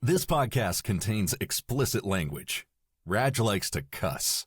This podcast contains explicit language. Raj likes to cuss.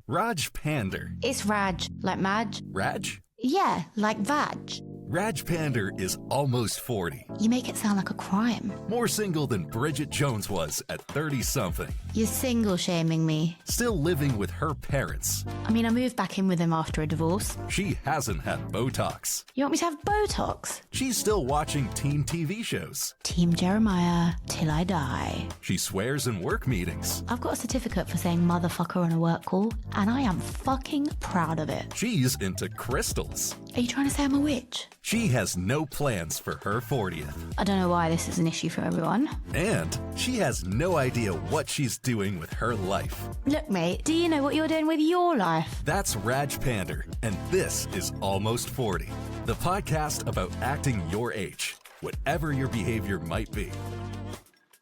Raj Pander. It's Raj, like Madge. Raj? Yeah, like Vag. Raj Pander is almost 40. You make it sound like a crime. More single than Bridget Jones was at 30-something. You're single shaming me. Still living with her parents. I mean, I moved back in with him after a divorce. She hasn't had Botox. You want me to have Botox? She's still watching teen TV shows. Team Jeremiah, till I die. She swears in work meetings. I've got a certificate for saying motherfucker on a work call, and I am fucking proud of it. She's into crystals. Are you trying to say I'm a witch? She has no plans for her 40th. I don't know why this is an issue for everyone. And she has no idea what she's doing with her life. Look, mate, do you know what you're doing with your life? That's Raj Pander, and this is Almost 40, the podcast about acting your age, whatever your behavior might be.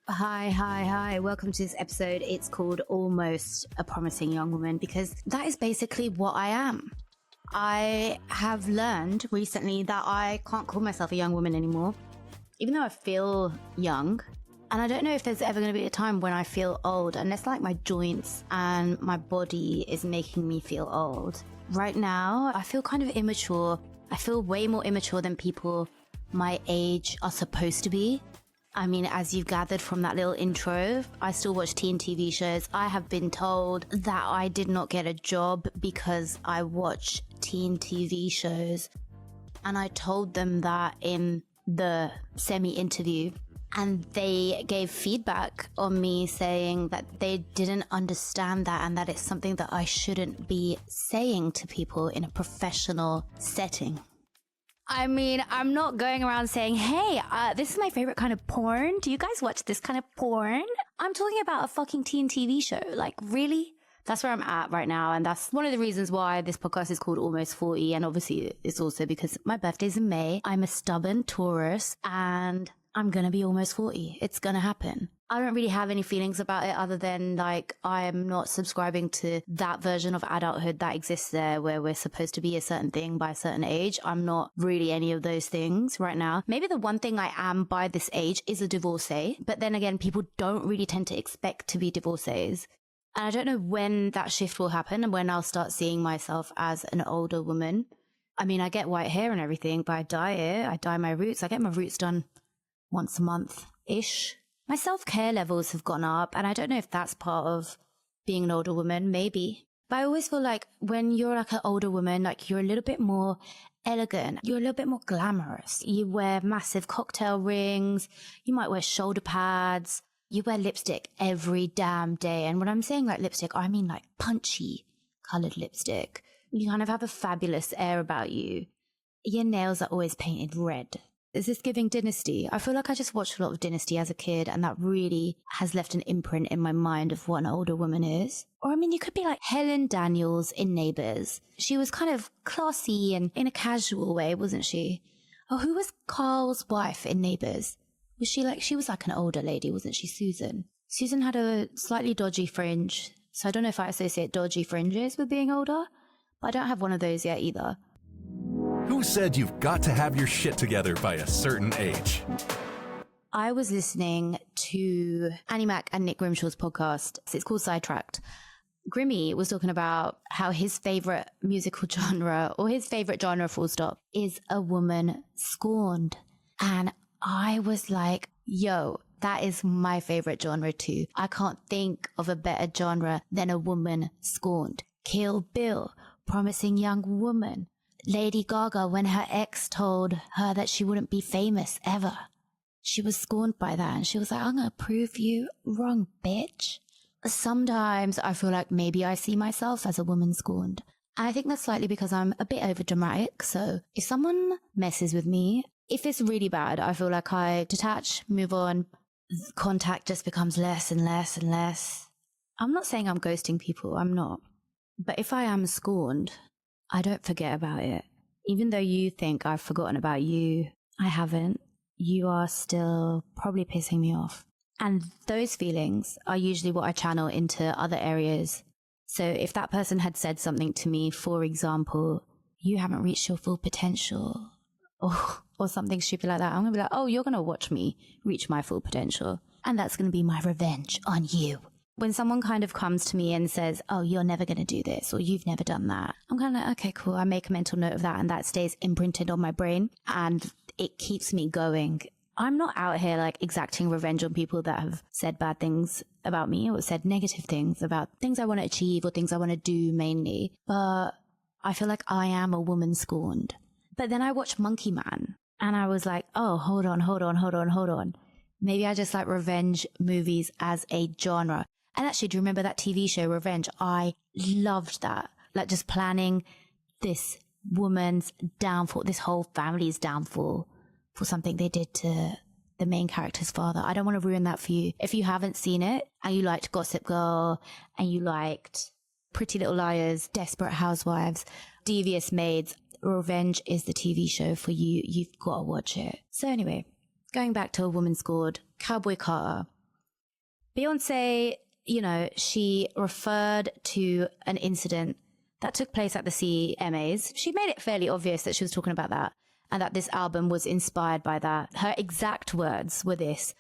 Hi. Welcome to this episode. It's called Almost a Promising Young Woman, because that is basically what I am. I have learned recently that I can't call myself a young woman anymore, even though I feel young. And I don't know if there's ever going to be a time when I feel old, unless like my joints and my body is making me feel old. Right now, I feel kind of immature. I feel way more immature than people my age are supposed to be. I mean, as you've gathered from that little intro, I still watch teen TV shows. I have been told that I did not get a job because I watch teen TV shows. And I told them that in the semi-interview. And they gave feedback on me saying that they didn't understand that and that it's something that I shouldn't be saying to people in a professional setting. I mean, I'm not going around saying, hey, this is my favorite kind of porn. Do you guys watch this kind of porn? I'm talking about a fucking teen TV show. Like, really? That's where I'm at right now. And that's one of the reasons why this podcast is called Almost 40. And obviously, it's also because my birthday's in May. I'm a stubborn Taurus and I'm going to be almost 40. It's going to happen. I don't really have any feelings about it other than like I am not subscribing to that version of adulthood that exists there where we're supposed to be a certain thing by a certain age. I'm not really any of those things right now. Maybe the one thing I am by this age is a divorcee. But then again, people don't really tend to expect to be divorcees. And I don't know when that shift will happen and when I'll start seeing myself as an older woman. I mean, I get white hair and everything, but I dye it. I dye my roots. I get my roots done once a month-ish. My self-care levels have gone up, and I don't know if that's part of being an older woman, maybe. But I always feel like when you're like an older woman, like you're a little bit more elegant, you're a little bit more glamorous. You wear massive cocktail rings, you might wear shoulder pads, you wear lipstick every damn day. And when I'm saying like lipstick, I mean like punchy coloured lipstick. You kind of have a fabulous air about you. Your nails are always painted red. Is this giving Dynasty? I feel like I just watched a lot of Dynasty as a kid and that really has left an imprint in my mind of what an older woman is. Or I mean, you could be like Helen Daniels in Neighbours. She was kind of classy and in a casual way, wasn't she? Oh, who was Carl's wife in Neighbours? She was like an older lady, wasn't she, Susan? Susan had a slightly dodgy fringe. So I don't know if I associate dodgy fringes with being older, but I don't have one of those yet either. Who said you've got to have your shit together by a certain age? I was listening to Annie Mac and Nick Grimshaw's podcast. It's called Sidetracked. Grimmy was talking about how his favorite musical genre, or his favorite genre full stop, is a woman scorned. And I was like, yo, that is my favorite genre too. I can't think of a better genre than a woman scorned. Kill Bill, Promising Young Woman. Lady Gaga, when her ex told her that she wouldn't be famous ever. She was scorned by that and she was like, I'm going to prove you wrong, bitch. Sometimes I feel like maybe I see myself as a woman scorned. And I think that's slightly because I'm a bit overdramatic. So if someone messes with me, if it's really bad, I feel like I detach, move on. Contact just becomes less and less and less. I'm not saying I'm ghosting people. I'm not. But if I am scorned, I don't forget about it. Even though you think I've forgotten about you, I haven't. You are still probably pissing me off. And those feelings are usually what I channel into other areas. So if that person had said something to me, for example, you haven't reached your full potential, or something stupid like that, I'm going to be like, oh, you're going to watch me reach my full potential. And that's going to be my revenge on you. When someone kind of comes to me and says, oh, you're never going to do this or you've never done that, I'm kind of like, okay, cool. I make a mental note of that and that stays imprinted on my brain and it keeps me going. I'm not out here like exacting revenge on people that have said bad things about me or said negative things about things I want to achieve or things I want to do mainly. But I feel like I am a woman scorned. But then I watched Monkey Man and I was like, oh, hold on. Maybe I just like revenge movies as a genre. And actually, do you remember that TV show, Revenge? I loved that. Like just planning this woman's downfall, this whole family's downfall for something they did to the main character's father. I don't want to ruin that for you. If you haven't seen it and you liked Gossip Girl and you liked Pretty Little Liars, Desperate Housewives, Devious Maids, Revenge is the TV show for you. You've got to watch it. So anyway, going back to A Woman Scored, Cowboy Carter. Beyonce, you know, she referred to an incident that took place at the CMAs. She made it fairly obvious that she was talking about that and that this album was inspired by that. Her exact words were this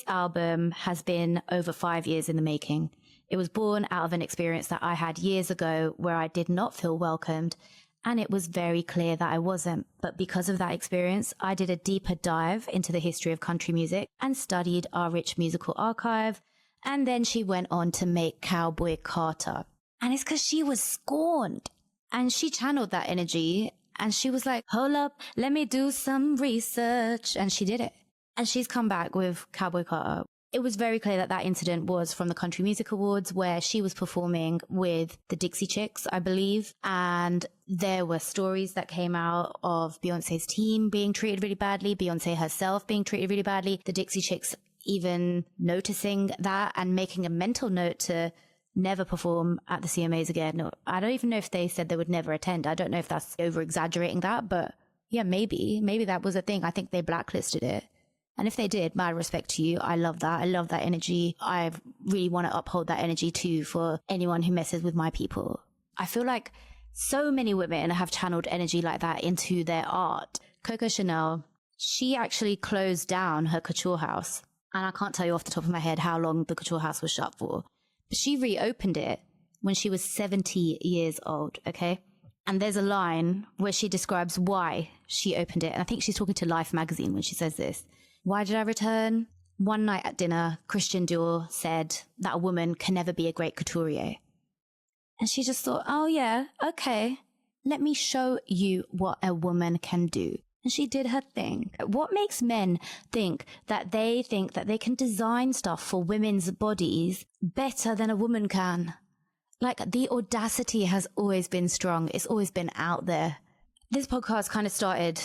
album has been over 5 years in the making. It was born out of an experience that I had years ago where I did not feel welcomed, and it was very clear that I wasn't. But because of that experience, I did a deeper dive into the history of country music and studied our rich musical archive. And then she went on to make Cowboy Carter. And it's because she was scorned. And she channeled that energy. And she was like, hold up, let me do some research. And she did it. And she's come back with Cowboy Carter. It was very clear that that incident was from the Country Music Awards where she was performing with the Dixie Chicks, I believe. And there were stories that came out of Beyonce's team being treated really badly, Beyonce herself being treated really badly, the Dixie Chicks even noticing that and making a mental note to never perform at the CMAs again. I don't even know if they said they would never attend. I don't know if that's over exaggerating that, but yeah, maybe that was a thing. I think they blacklisted it. And if they did, mad respect to you. I love that. I love that energy. I really want to uphold that energy too for anyone who messes with my people. I feel like so many women have channeled energy like that into their art. Coco Chanel, she actually closed down her couture house. And I can't tell you off the top of my head how long the couture house was shut for. But she reopened it when she was 70 years old, okay? And there's a line where she describes why she opened it. And I think she's talking to Life magazine when she says this. Why did I return? One night at dinner, Christian Dior said that a woman can never be a great couturier. And she just thought, oh yeah, okay, let me show you what a woman can do. And she did her thing. What makes men think that they can design stuff for women's bodies better than a woman can? Like, the audacity has always been strong. It's always been out there. This podcast kind of started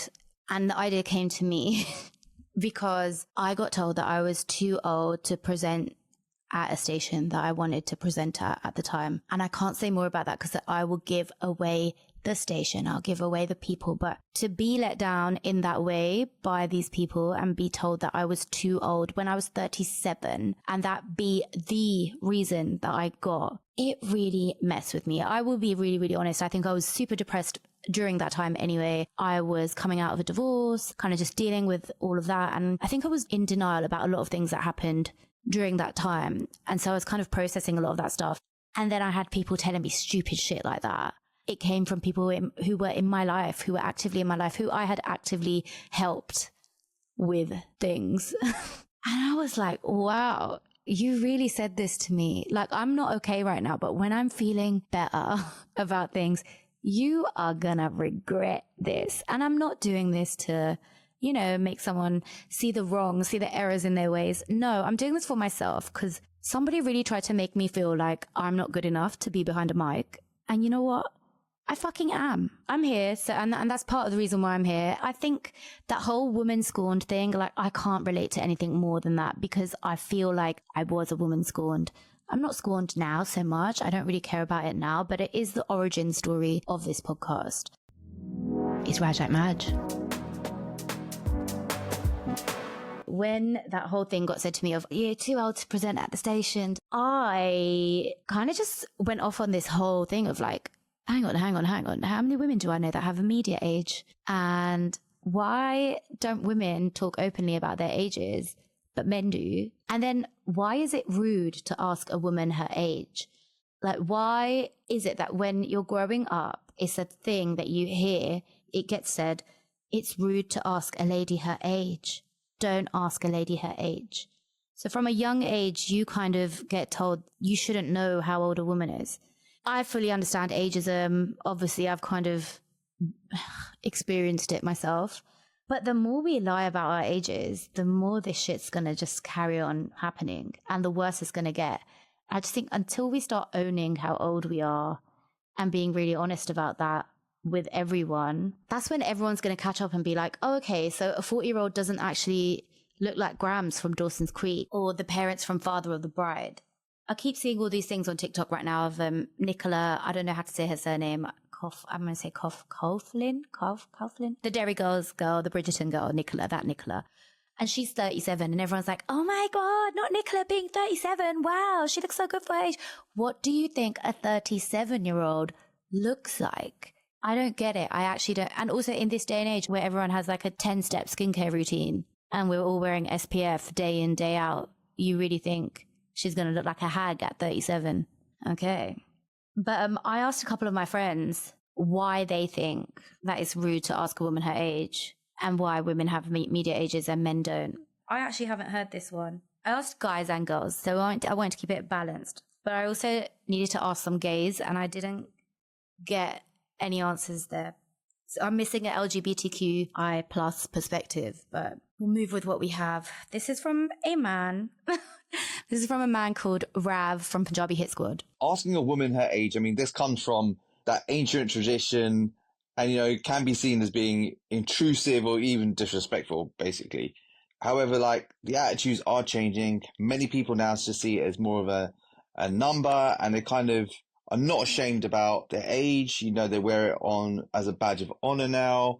and the idea came to me because I got told that I was too old to present at a station that I wanted to present at the time. And I can't say more about that because I will give away the station, I'll give away the people. But to be let down in that way by these people and be told that I was too old when I was 37 and that be the reason that I got, it really messed with me. I will be really, really honest. I think I was super depressed during that time anyway. I was coming out of a divorce, kind of just dealing with all of that. And I think I was in denial about a lot of things that happened during that time. And so I was kind of processing a lot of that stuff. And then I had people telling me stupid shit like that. It came from people who were in my life, who were actively in my life, who I had actively helped with things. And I was like, wow, you really said this to me. Like, I'm not okay right now, but when I'm feeling better about things, you are gonna regret this. And I'm not doing this to, you know, make someone see the wrong, see the errors in their ways. No, I'm doing this for myself because somebody really tried to make me feel like I'm not good enough to be behind a mic. And you know what? I fucking am. I'm here. So, and that's part of the reason why I'm here. I think that whole woman scorned thing, like, I can't relate to anything more than that because I feel like I was a woman scorned. I'm not scorned now so much. I don't really care about it now, but it is the origin story of this podcast. It's Raj like Madge. When that whole thing got said to me of, you're too old to present at the station, I kind of just went off on this whole thing of like, hang on. How many women do I know that have a media age? And why don't women talk openly about their ages? but men do. And then why is it rude to ask a woman her age? Like, why is it that when you're growing up, it's a thing that you hear, it gets said, it's rude to ask a lady her age. Don't ask a lady her age. So from a young age, you kind of get told you shouldn't know how old a woman is. I fully understand ageism. Obviously, I've kind of experienced it myself. But the more we lie about our ages, the more this shit's going to just carry on happening and the worse it's going to get. I just think until we start owning how old we are and being really honest about that with everyone, that's when everyone's going to catch up and be like, oh, okay, so a 40-year-old doesn't actually look like Grams from Dawson's Creek or the parents from Father of the Bride. I keep seeing all these things on TikTok right now of Nicola, I don't know how to say her surname, I'm going to say Coughlin? The Derry Girls girl, the Bridgerton girl, Nicola, that Nicola. And she's 37 and everyone's like, oh my God, not Nicola being 37. Wow, she looks so good for her age. What do you think a 37-year-old looks like? I don't get it. I actually don't. And also in this day and age where everyone has like a 10-step skincare routine and we're all wearing SPF day in, day out, you really think she's going to look like a hag at 37? Okay. But I asked a couple of my friends why they think that it's rude to ask a woman her age and why women have media ages and men don't. I actually haven't heard this one. I asked guys and girls, so I wanted to keep it balanced. But I also needed to ask some gays and I didn't get any answers there. So I'm missing an LGBTQI plus perspective, but we'll move with what we have. This is from a man. This is from a man called Rav from Punjabi Hit Squad. Asking a woman her age, I mean, this comes from that ancient tradition and, you know, it can be seen as being intrusive or even disrespectful, basically. However, like, the attitudes are changing. Many people now just see it as more of a number, and they kind of are not ashamed about their age. You know, they wear it on as a badge of honor now.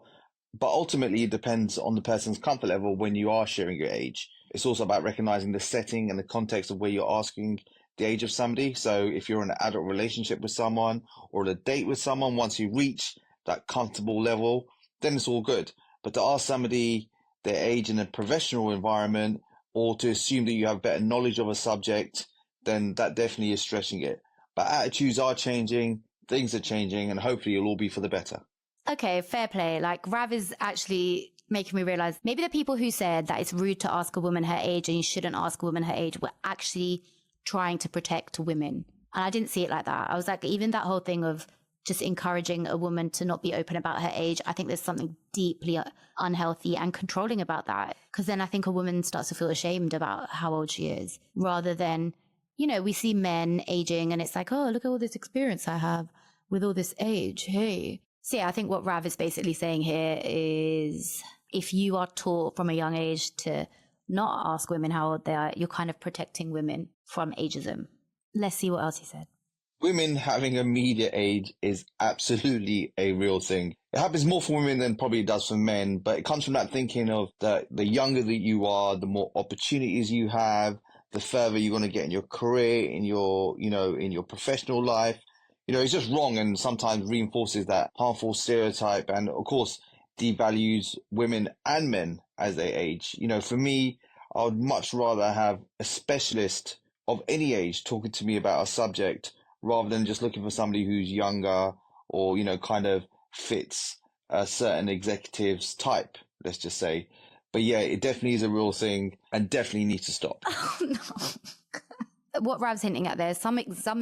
But ultimately, it depends on the person's comfort level when you are sharing your age. It's also about recognizing the setting and the context of where you're asking the age of somebody. So if you're in an adult relationship with someone or on a date with someone, once you reach that comfortable level, then it's all good. But to ask somebody their age in a professional environment or to assume that you have better knowledge of a subject, then that definitely is stretching it. But attitudes are changing, things are changing, and hopefully it'll all be for the better. Okay, fair play. Like, Rav is actually making me realize maybe the people who said that it's rude to ask a woman her age and you shouldn't ask a woman her age were actually trying to protect women. And I didn't see it like that. I was like, even that whole thing of just encouraging a woman to not be open about her age, I think there's something deeply unhealthy and controlling about that. Because then I think a woman starts to feel ashamed about how old she is, rather than, you know, we see men aging and it's like, oh, look at all this experience I have with all this age. Hey. So yeah, I think what Rav is basically saying here is if you are taught from a young age to not ask women how old they are, you're kind of protecting women from ageism. Let's see what else he said. Women having a media age is absolutely a real thing. It happens more for women than probably it does for men, but it comes from that thinking of the younger that you are, the more opportunities you have, the further you're going to get in your career, in your, you know, in your professional life. You know, it's just wrong and sometimes reinforces that harmful stereotype and, of course, devalues women and men as they age. You know, for me, I would much rather have a specialist of any age talking to me about a subject rather than just looking for somebody who's younger or, you know, kind of fits a certain executive's type, let's just say. But yeah, it definitely is a real thing and definitely needs to stop. Oh, no. What Rav's hinting at there, some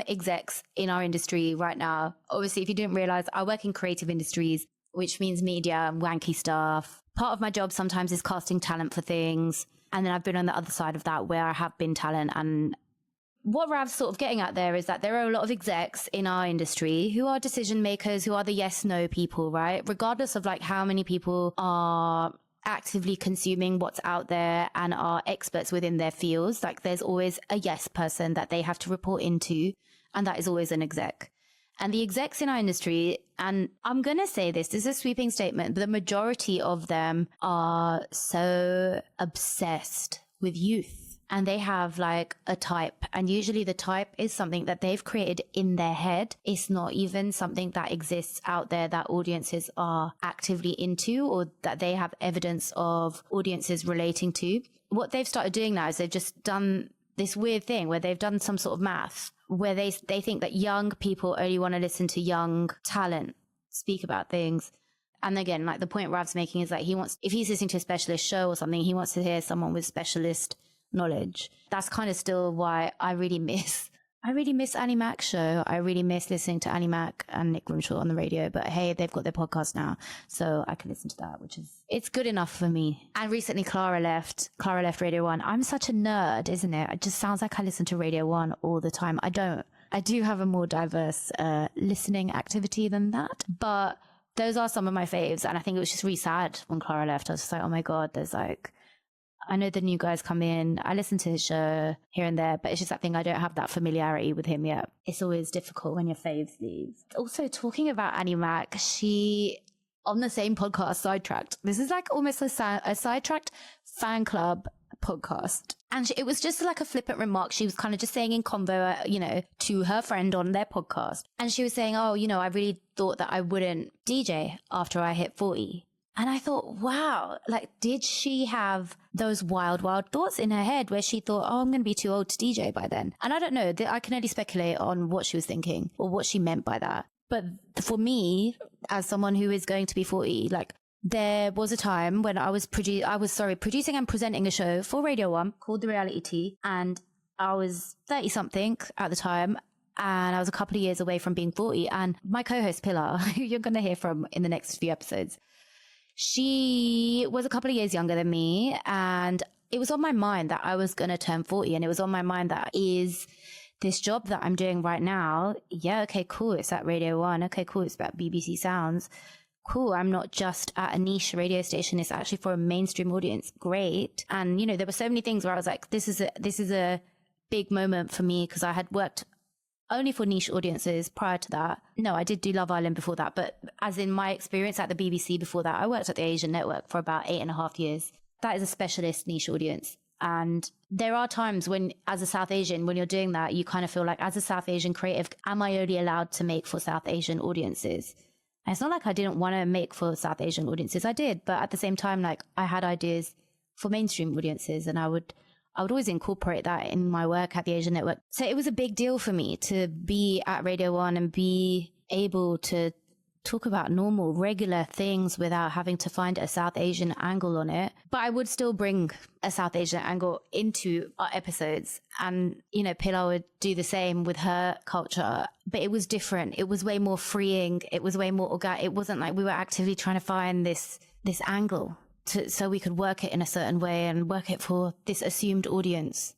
execs in our industry right now, obviously, if you didn't realize, I work in creative industries, which means media and wanky stuff. Part of my job sometimes is casting talent for things. And then I've been on the other side of that where I have been talent. And what Rav's sort of getting at there is that there are a lot of execs in our industry who are decision makers, who are the yes, no people, right? Regardless of like how many people are actively consuming what's out there and are experts within their fields, like there's always a yes person that they have to report into, and that is always an exec. And the execs in our industry, and I'm going to say this is a sweeping statement, but the majority of them are so obsessed with youth. And they have like a type, and usually the type is something that they've created in their head. It's not even something that exists out there that audiences are actively into or that they have evidence of audiences relating to. what they've started doing now is they've just done this weird thing where they've done some sort of math where they think that young people only want to listen to young talent speak about things. And again, like the point Rav's making is that if he's listening to a specialist show or something, he wants to hear someone with specialist knowledge. That's kind of still why I really miss Annie Mac's show. I really miss listening to Annie Mac and Nick Grimshaw on the radio. But hey, they've got their podcast now, so I can listen to that, it's good enough for me. And recently Clara left Radio 1. I'm such a nerd, isn't it? It just sounds like I listen to Radio 1 all the time. I don't. I do have a more diverse listening activity than that. But those are some of my faves. And I think it was just really sad when Clara left. I was just like, oh my God, I know the new guys come in. I listen to his show here and there, but it's just that thing. I don't have that familiarity with him yet. It's always difficult when your faves leave. Also, talking about Annie Mac, she, on the same podcast, Sidetracked. This is like almost a Sidetracked fan club podcast. And it was just like a flippant remark. She was kind of just saying in convo, to her friend on their podcast. And she was saying, oh, I really thought that I wouldn't DJ after I hit 40. And I thought, wow, like, did she have those wild, wild thoughts in her head where she thought, oh, I'm going to be too old to DJ by then? And I don't know. I can only speculate on what she was thinking or what she meant by that. But for me, as someone who is going to be 40, like, there was a time when I was producing and presenting a show for Radio 1 called The Reality Tea. And I was 30 something at the time. And I was a couple of years away from being 40. And my co-host Pilar, who you're going to hear from in the next few episodes, she was a couple of years younger than me, and it was on my mind that I was going to turn 40, and it was on my mind that is this job that I'm doing right now. Yeah, okay, cool. It's at Radio 1. Okay, cool. It's about BBC Sounds. Cool. I'm not just at a niche radio station. It's actually for a mainstream audience. Great. And, there were so many things where I was like, this is a big moment for me because I had worked only for niche audiences prior to that. No, I did do Love Island before that, but as in my experience at the BBC before that, I worked at the Asian Network for about 8.5 years. That is a specialist niche audience. And there are times when, as a South Asian, when you're doing that, you kind of feel like, as a South Asian creative, am I only allowed to make for South Asian audiences? And it's not like I didn't want to make for South Asian audiences. I did, but at the same time, like, I had ideas for mainstream audiences, and I would always incorporate that in my work at the Asian Network. So it was a big deal for me to be at Radio 1 and be able to talk about normal, regular things without having to find a South Asian angle on it. But I would still bring a South Asian angle into our episodes. And, Pilar would do the same with her culture. But it was different. It was way more freeing. It was way more organic. It wasn't like we were actively trying to find this angle so we could work it in a certain way and work it for this assumed audience.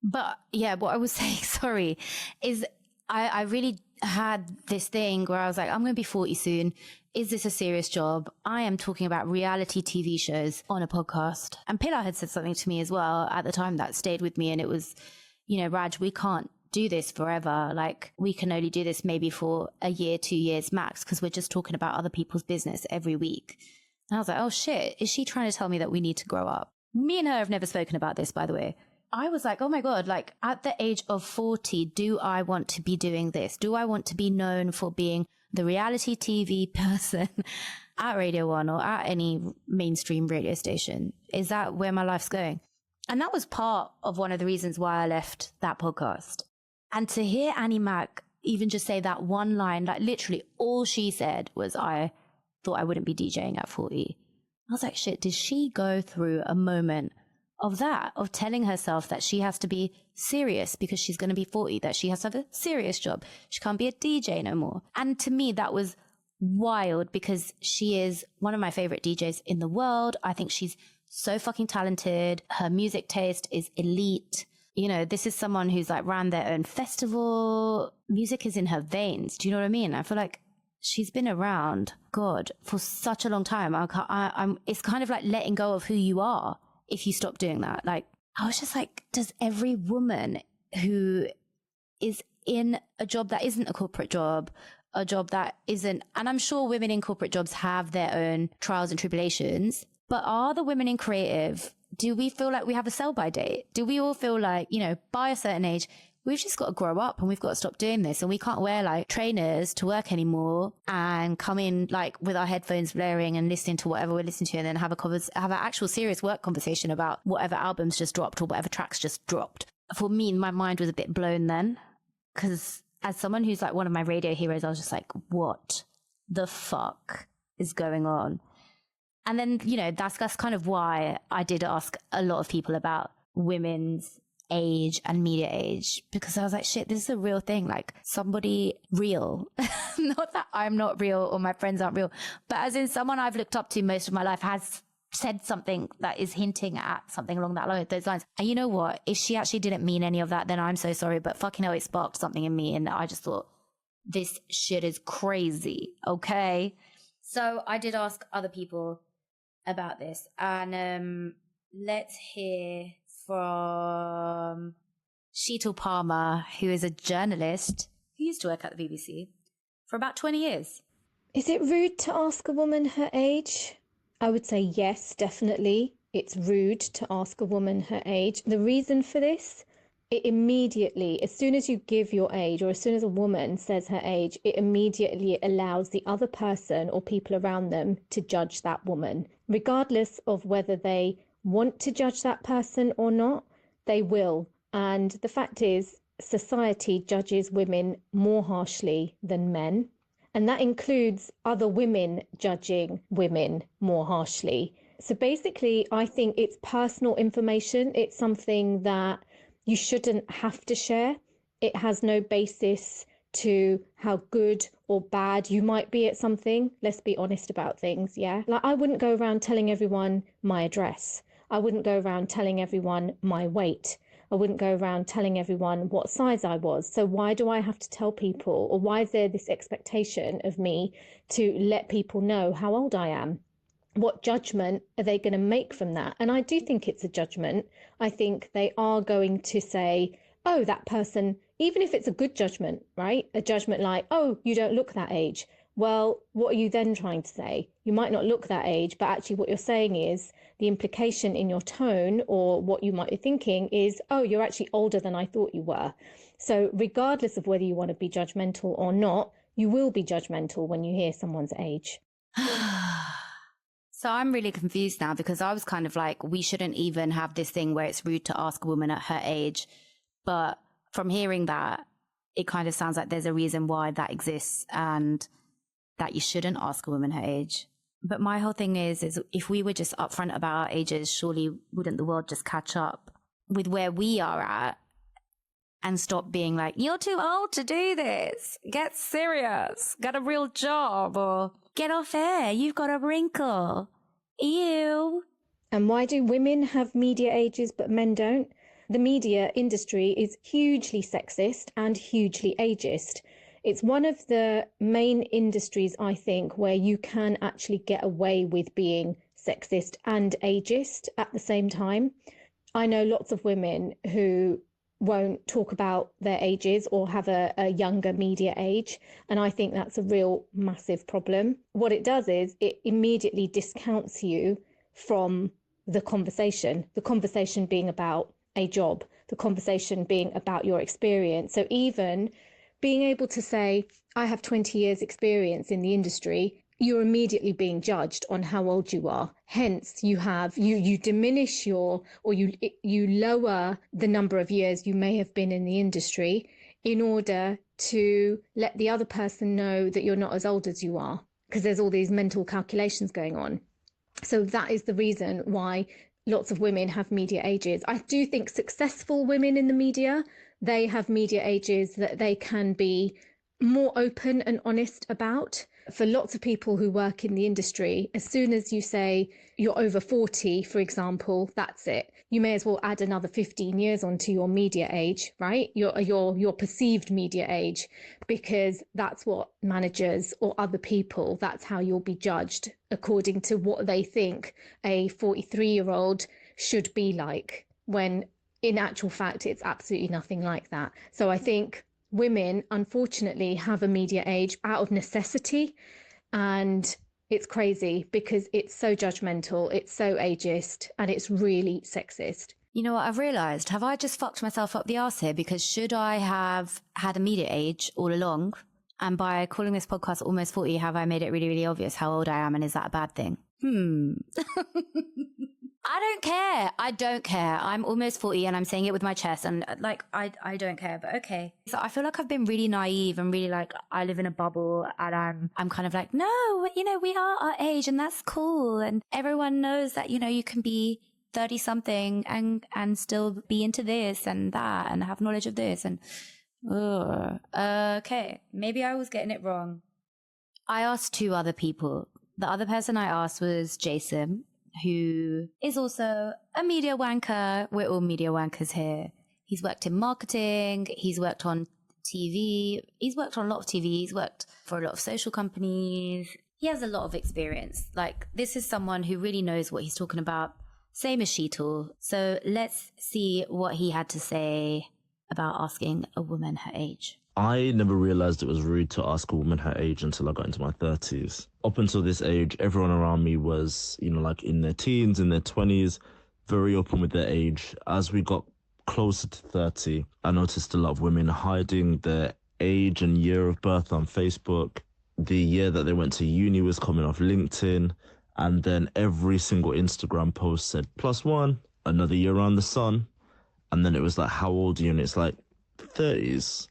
But yeah, what I was saying, sorry, is I really had this thing where I was like, I'm going to be 40 soon. Is this a serious job? I am talking about reality TV shows on a podcast. And Pilar had said something to me as well at the time that stayed with me. And it was, Raj, we can't do this forever. Like, we can only do this maybe for a year, 2 years max, because we're just talking about other people's business every week. And I was like, oh shit, is she trying to tell me that we need to grow up? Me and her have never spoken about this, by the way. I was like, oh my God, like, at the age of 40, do I want to be doing this? Do I want to be known for being the reality TV person at Radio 1 or at any mainstream radio station? Is that where my life's going? And that was part of one of the reasons why I left that podcast. And to hear Annie Mac even just say that one line, like literally all she said was, I thought I wouldn't be DJing at 40. I was like, shit, did she go through a moment of that, of telling herself that she has to be serious because she's going to be 40, that she has to have a serious job. She can't be a DJ no more. And to me, that was wild because she is one of my favorite DJs in the world. I think she's so fucking talented. Her music taste is elite. This is someone who's like ran their own festival. Music is in her veins. Do you know what I mean? I feel like she's been around, God, for such a long time. It's kind of like letting go of who you are if you stop doing that. Like, I was just like, does every woman who is in a job that isn't a corporate job, a job that isn't, and I'm sure women in corporate jobs have their own trials and tribulations, but are the women in creative, do we feel like we have a sell-by date? Do we all feel like, you know, by a certain age, we've just got to grow up and we've got to stop doing this, and we can't wear like trainers to work anymore and come in like with our headphones blaring and listening to whatever we're listening to, and then have an actual serious work conversation about whatever albums just dropped or whatever tracks just dropped. For me, my mind was a bit blown then, because as someone who's like one of my radio heroes, I was just like, what the fuck is going on? And then, you know, that's kind of why I did ask a lot of people about women's age and media age, because I was like, shit, this is a real thing. Like, somebody real, not that I'm not real or my friends aren't real, but as in someone I've looked up to most of my life has said something that is hinting at something along those lines. And you know what? If she actually didn't mean any of that, then I'm so sorry, but fucking hell, it sparked something in me. And I just thought, this shit is crazy. Okay. So I did ask other people about this, and let's hear from Sheetal Palmer, who is a journalist who used to work at the BBC for about 20 years. Is it rude to ask a woman her age? I would say yes, definitely. It's rude to ask a woman her age. The reason for this, it immediately, as soon as you give your age, or as soon as a woman says her age, it immediately allows the other person or people around them to judge that woman. Regardless of whether they want to judge that person or not, they will. And the fact is, society judges women more harshly than men. And that includes other women judging women more harshly. So basically, I think it's personal information. It's something that you shouldn't have to share. It has no basis to how good or bad you might be at something. Let's be honest about things, yeah? Like, I wouldn't go around telling everyone my address. I wouldn't go around telling everyone my weight. I wouldn't go around telling everyone what size I was. So why do I have to tell people, or why is there this expectation of me to let people know how old I am? What judgment are they going to make from that? And I do think it's a judgment. I think they are going to say, oh, that person, even if it's a good judgment, right? A judgment like, oh, you don't look that age. Well, what are you then trying to say? You might not look that age, but actually what you're saying is, the implication in your tone or what you might be thinking is, oh, you're actually older than I thought you were. So regardless of whether you want to be judgmental or not, you will be judgmental when you hear someone's age. So I'm really confused now, because I was kind of like, we shouldn't even have this thing where it's rude to ask a woman at her age. But from hearing that, it kind of sounds like there's a reason why that exists, and that you shouldn't ask a woman her age. But my whole thing is if we were just upfront about our ages, surely wouldn't the world just catch up with where we are at and stop being like, you're too old to do this. Get serious. Get a real job, or get off air. You've got a wrinkle. Ew. And why do women have media ages but men don't? The media industry is hugely sexist and hugely ageist. It's one of the main industries, I think, where you can actually get away with being sexist and ageist at the same time. I know lots of women who won't talk about their ages or have a younger media age, and I think that's a real massive problem. What it does is it immediately discounts you from the conversation being about a job, the conversation being about your experience. So even being able to say, I have 20 years experience in the industry, you're immediately being judged on how old you are. Hence, you diminish you lower the number of years you may have been in the industry in order to let the other person know that you're not as old as you are, because there's all these mental calculations going on. So that is the reason why lots of women have media ages. I do think successful women in the media, they have media ages that they can be more open and honest about. For lots of people who work in the industry, as soon as you say you're over 40, for example, that's it. You may as well add another 15 years onto your media age, right? Your perceived media age, because that's what managers or other people, that's how you'll be judged according to what they think a 43-year-old should be like, when in actual fact, it's absolutely nothing like that. So I think women, unfortunately, have a media age out of necessity. And It's crazy because it's so judgmental, it's so ageist, and it's really sexist. You know what I've realised? Have I just fucked myself up the arse here? Because should I have had a media age all along? And by calling this podcast Almost 40, have I made it really, really obvious how old I am? And is that a bad thing? I don't care. I don't care. I'm almost 40 and I'm saying it with my chest. And like, I don't care, but okay. So I feel like I've been really naive and really like, I live in a bubble and I'm kind of like, no, you know, we are our age and that's cool. And everyone knows that, you know, you can be 30 something and still be into this and that and have knowledge of this. And, okay, maybe I was getting it wrong. I asked 2 other people. The other person I asked was Jason, who is also a media wanker. We're all media wankers here. He's worked in marketing. He's worked on TV. He's worked on a lot of TV. He's worked for a lot of social companies. He has a lot of experience. Like, this is someone who really knows what he's talking about. Same as Sheetal. So let's see what he had to say about asking a woman her age. I never realised it was rude to ask a woman her age until I got into my 30s. Up until this age, everyone around me was, you know, like in their teens, in their 20s, very open with their age. As we got closer to 30, I noticed a lot of women hiding their age and year of birth on Facebook. The year that they went to uni was coming off LinkedIn. And then every single Instagram post said, +1, another year around the sun. And then it was like, how old are you? And it's like 30s.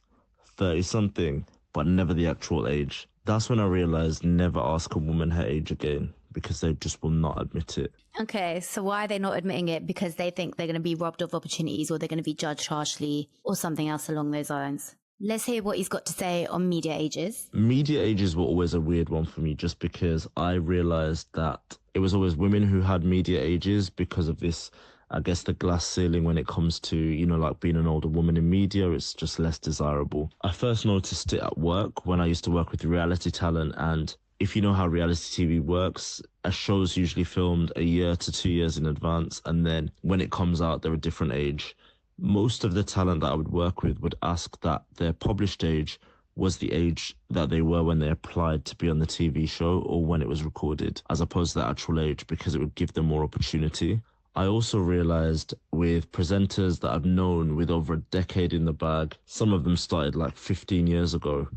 30-something, but never the actual age. That's when I realised never ask a woman her age again, because they just will not admit it. Okay, so why are they not admitting it? Because they think they're going to be robbed of opportunities or they're going to be judged harshly or something else along those lines. Let's hear what he's got to say on media ages. Media ages were always a weird one for me, just because I realised that it was always women who had media ages because of this, I guess, the glass ceiling when it comes to, you know, like being an older woman in media. It's just less desirable. I first noticed it at work when I used to work with reality talent. And if you know how reality TV works, a show's usually filmed a year to 2 years in advance. And then when it comes out, they're a different age. Most of the talent that I would work with would ask that their published age was the age that they were when they applied to be on the TV show or when it was recorded, as opposed to the actual age, because it would give them more opportunity. I also realised with presenters that I've known with over a decade in the bag, some of them started like 15 years ago,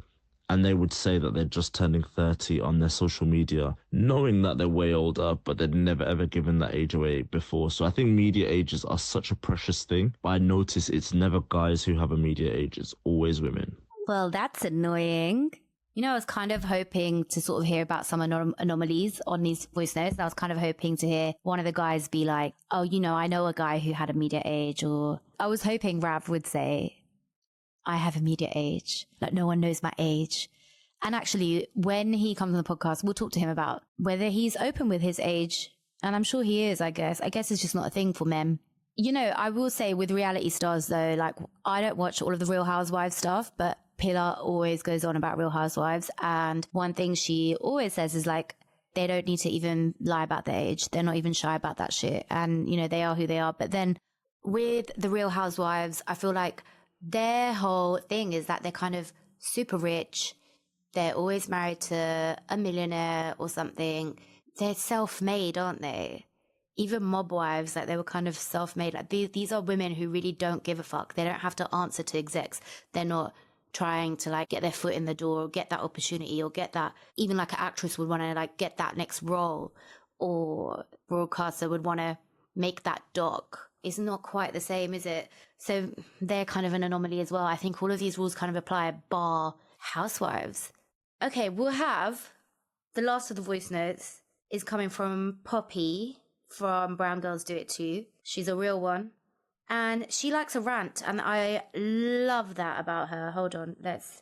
and they would say that they're just turning 30 on their social media, knowing that they're way older, but they'd never ever given that age away before. So I think media ages are such a precious thing, but I notice it's never guys who have a media age, it's always women. Well, that's annoying. You know, I was kind of hoping to sort of hear about some anomalies on these voice notes. I was kind of hoping to hear one of the guys be like, oh, you know, I know a guy who had a media age. Or I was hoping Rav would say, I have a media age. Like, no one knows my age. And actually, when he comes on the podcast, we'll talk to him about whether he's open with his age. And I'm sure he is, I guess. I guess it's just not a thing for men. You know, I will say with reality stars, though, like, I don't watch all of the Real Housewives stuff, but Pilar always goes on about Real Housewives. And one thing she always says is like, they don't need to even lie about their age. They're not even shy about that shit. And, you know, they are who they are. But then with the Real Housewives, I feel like their whole thing is that they're kind of super rich. They're always married to a millionaire or something. They're self-made, aren't they? Even mob wives, like they were kind of self-made. Like these are women who really don't give a fuck. They don't have to answer to execs. They're not trying to like get their foot in the door or get that opportunity or get that, even like an actress would want to like get that next role, or broadcaster would want to make that doc. It's not quite the same, is it? So they're kind of an anomaly as well. I think all of these rules kind of apply bar housewives. Okay, we'll have the last of the voice notes is coming from Poppy from Brown Girls Do It Too. She's a real one. And she likes a rant, and I love that about her. Hold on, let's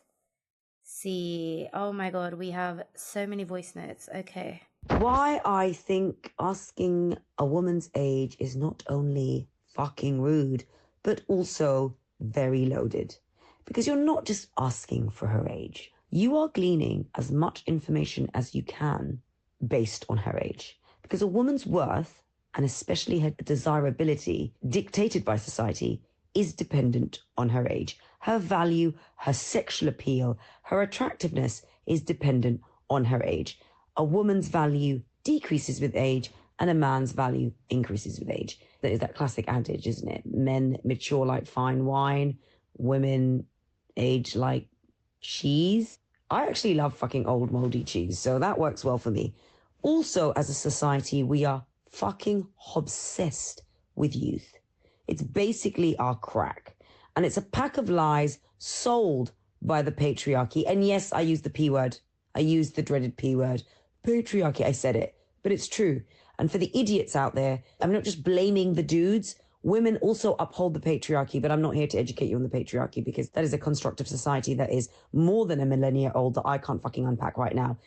see. Oh my God, we have so many voice notes. Okay. Why I think asking a woman's age is not only fucking rude, but also very loaded. Because you're not just asking for her age. You are gleaning as much information as you can based on her age. Because a woman's worth, and especially her desirability, dictated by society, is dependent on her age. Her value, her sexual appeal, her attractiveness is dependent on her age. a woman's value decreases with age and a man's value increases with age. That is that classic adage, isn't it? Men mature like fine wine, women age like cheese. I actually love fucking old moldy cheese, so that works well for me. Also, as a society, we are fucking obsessed with youth. It's basically our crack. And it's a pack of lies sold by the patriarchy. And yes, I use the P word. I use the dreaded P word. Patriarchy, I said it, but it's true. And for the idiots out there, I'm not just blaming the dudes. Women also uphold the patriarchy, but I'm not here to educate you on the patriarchy because that is a construct of society that is more than a millennia old that I can't fucking unpack right now.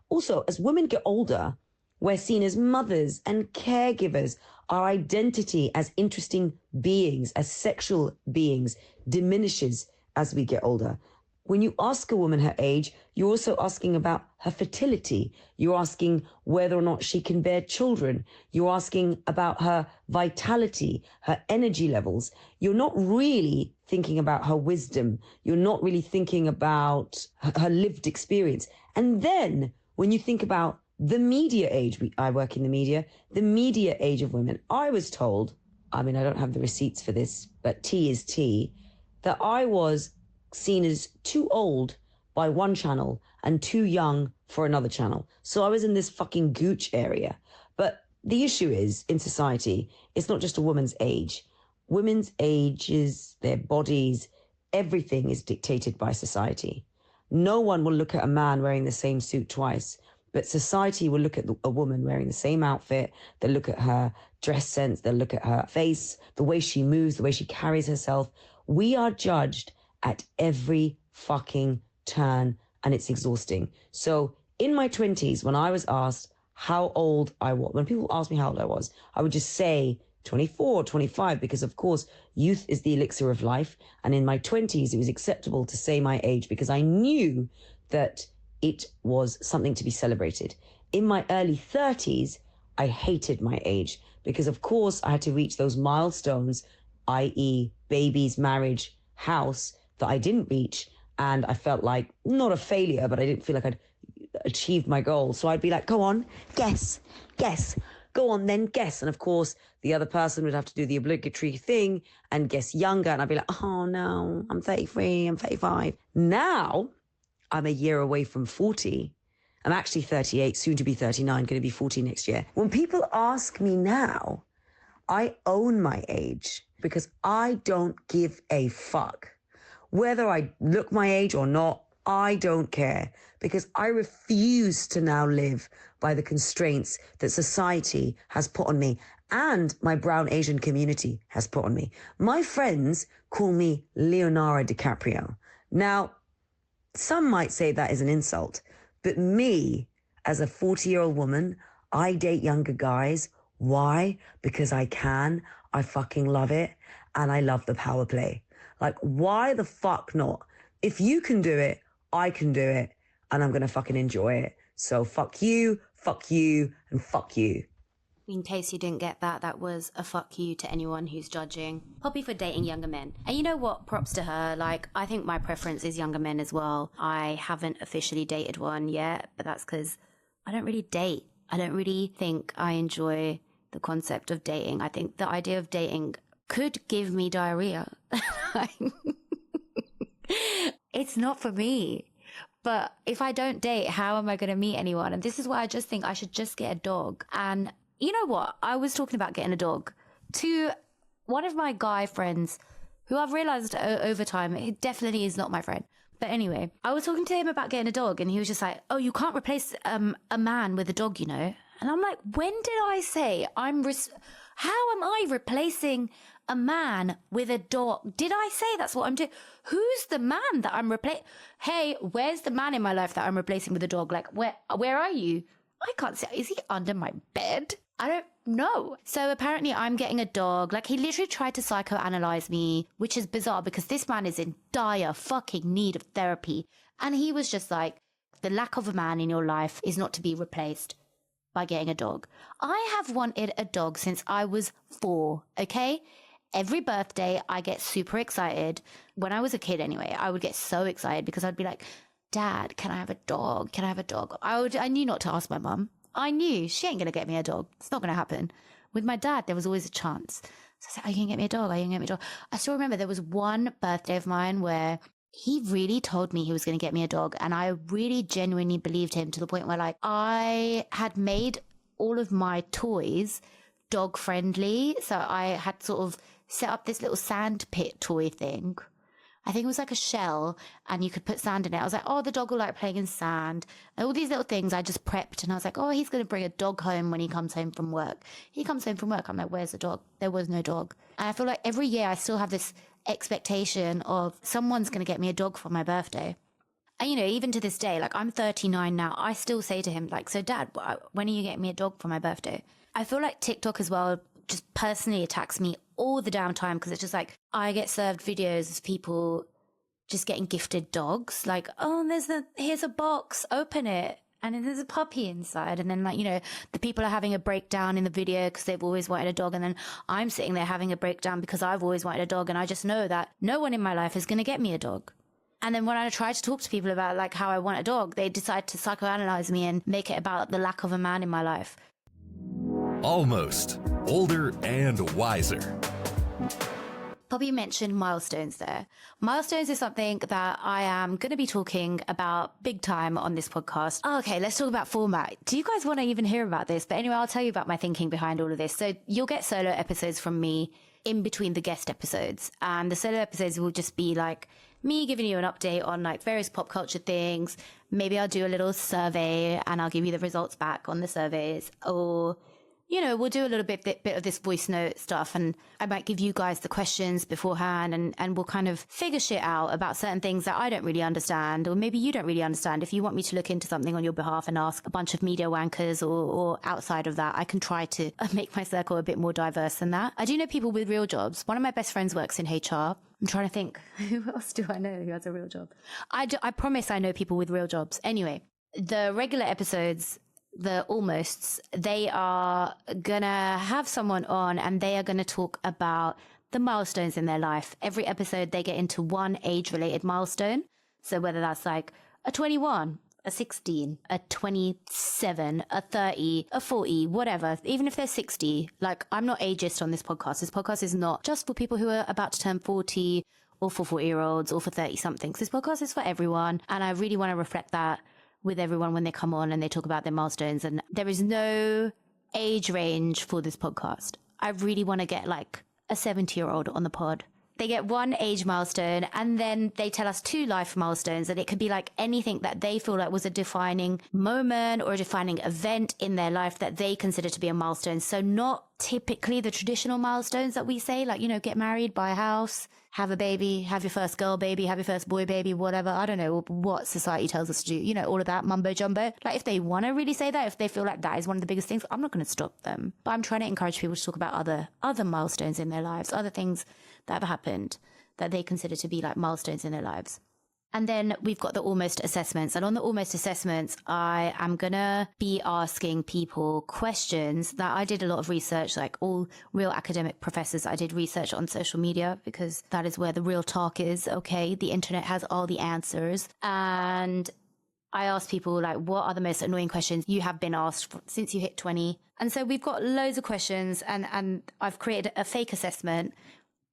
Also, as women get older, we're seen as mothers and caregivers. Our identity as interesting beings, as sexual beings, diminishes as we get older. When you ask a woman her age, you're also asking about her fertility. You're asking whether or not she can bear children. You're asking about her vitality, her energy levels. You're not really thinking about her wisdom. You're not really thinking about her lived experience. And then when you think about the media age, I work in the media age of women, I was told, I mean, I don't have the receipts for this, but T is T, that I was seen as too old by one channel and too young for another channel. So I was in this fucking gooch area. But the issue is, in society, it's not just a woman's age. Women's ages, their bodies, everything is dictated by society. No one will look at a man wearing the same suit twice, but society will look at a woman wearing the same outfit. They'll look at her dress sense. They'll look at her face, the way she moves, the way she carries herself. We are judged at every fucking turn, and it's exhausting. So in my 20s, when I was asked how old I was, when people asked me how old I was, I would just say 24, 25, because of course, youth is the elixir of life. And in my 20s, it was acceptable to say my age because I knew that it was something to be celebrated. In my early 30s, I hated my age because of course I had to reach those milestones, i.e. babies, marriage, house, that I didn't reach. And I felt like not a failure, but I didn't feel like I'd achieved my goal. So I'd be like, go on, guess, go on then, guess. And of course, the other person would have to do the obligatory thing and guess younger. And I'd be like, oh no, I'm 33, I'm 35. Now I'm a year away from 40. I'm actually 38, soon to be 39, going to be 40 next year. When people ask me now, I own my age because I don't give a fuck. Whether I look my age or not, I don't care because I refuse to now live by the constraints that society has put on me and my brown Asian community has put on me. My friends call me Leonardo DiCaprio. Now, some might say that is an insult, but me, as a 40-year-old woman, I date younger guys. Why? Because I can. I fucking love it. And I love the power play. Like, why the fuck not? If you can do it, I can do it. And I'm going to fucking enjoy it. So fuck you, and fuck you. In case you didn't get that, that was a fuck you to anyone who's judging Poppy for dating younger men. And you know what? Props to her. Like, I think my preference is younger men as well. I haven't officially dated one yet, but that's because I don't really date. I don't really think I enjoy the concept of dating. I think the idea of dating could give me diarrhea. It's not for me. But if I don't date, how am I going to meet anyone? And this is why I just think I should just get a dog. And you know what? I was talking about getting a dog to one of my guy friends who I've realized over time, he definitely is not my friend. But anyway, I was talking to him about getting a dog and he was just like, oh, you can't replace a man with a dog, you know? And I'm like, when did I say how am I replacing a man with a dog? Did I say that's what I'm doing? Who's the man that I'm replacing? Hey, where's the man in my life that I'm replacing with a dog? Like, where are you? I can't say. Is he under my bed? I don't know. So apparently I'm getting a dog. Like, he literally tried to psychoanalyze me, which is bizarre because this man is in dire fucking need of therapy. And he was just like, the lack of a man in your life is not to be replaced by getting a dog. I have wanted a dog since I was 4, okay? Every birthday, I get super excited. When I was a kid anyway, I would get so excited because I'd be like, Dad, can I have a dog? Can I have a dog? I knew not to ask my mum. I knew she ain't going to get me a dog. It's not going to happen. With my dad, there was always a chance. So I said, are you going to get me a dog? Are you going to get me a dog? I still remember there was one birthday of mine where he really told me he was going to get me a dog. And I really genuinely believed him to the point where like I had made all of my toys dog friendly. So I had sort of set up this little sand pit toy thing. I think it was like a shell and you could put sand in it. I was like, oh, the dog will like playing in sand. And all these little things I just prepped. And I was like, oh, he's going to bring a dog home when he comes home from work. He comes home from work. I'm like, where's the dog? There was no dog. And I feel like every year I still have this expectation of someone's going to get me a dog for my birthday. And, you know, even to this day, like I'm 39 now, I still say to him, like, so Dad, when are you getting me a dog for my birthday? I feel like TikTok as well just personally attacks me all the damn time because it's just like I get served videos of people just getting gifted dogs. Like, oh, here's a box, open it. And then there's a puppy inside. And then like, you know, the people are having a breakdown in the video because they've always wanted a dog. And then I'm sitting there having a breakdown because I've always wanted a dog. And I just know that no one in my life is going to get me a dog. And then when I try to talk to people about like how I want a dog, they decide to psychoanalyze me and make it about the lack of a man in my life. Almost. Older and wiser. Poppy mentioned milestones there. Milestones is something that I am going to be talking about big time on this podcast. Okay, let's talk about format. Do you guys want to even hear about this? But anyway, I'll tell you about my thinking behind all of this. So you'll get solo episodes from me in between the guest episodes. And the solo episodes will just be like me giving you an update on like various pop culture things. Maybe I'll do a little survey and I'll give you the results back on the surveys. Or, you know, we'll do a little bit of this voice note stuff and I might give you guys the questions beforehand and we'll kind of figure shit out about certain things that I don't really understand or maybe you don't really understand. If you want me to look into something on your behalf and ask a bunch of media wankers or outside of that, I can try to make my circle a bit more diverse than that. I do know people with real jobs. One of my best friends works in HR. I'm trying to think, who else do I know who has a real job? I promise I know people with real jobs. Anyway, the regular episodes, the almosts, they are gonna have someone on and they are gonna talk about the milestones in their life. Every episode they get into one age related milestone. So whether that's like a 21, a 16, a 27, a 30, a 40, whatever, even if they're 60, like I'm not ageist on this podcast. This podcast is not just for people who are about to turn 40 or for 40-year-olds or for 30-somethings. This podcast is for everyone. And I really want to reflect that with everyone when they come on and they talk about their milestones. And there is no age range for this podcast. I really want to get like a 70-year-old on the pod. They get one age milestone and then they tell us 2 life milestones, and it could be like anything that they feel like was a defining moment or a defining event in their life that they consider to be a milestone. So not typically the traditional milestones that we say, like, you know, get married, buy a house, have a baby, have your first girl baby, have your first boy baby, whatever. I don't know what society tells us to do. You know, all of that mumbo jumbo. Like if they want to really say that, if they feel like that is one of the biggest things, I'm not going to stop them. But I'm trying to encourage people to talk about other milestones in their lives, other things that have happened that they consider to be like milestones in their lives. And then we've got the almost assessments. And on the almost assessments, I am going to be asking people questions that I did a lot of research, like all real academic professors. I did research on social media because that is where the real talk is. Okay, the internet has all the answers. And I asked people like, what are the most annoying questions you have been asked since you hit 20? And so we've got loads of questions and I've created a fake assessment.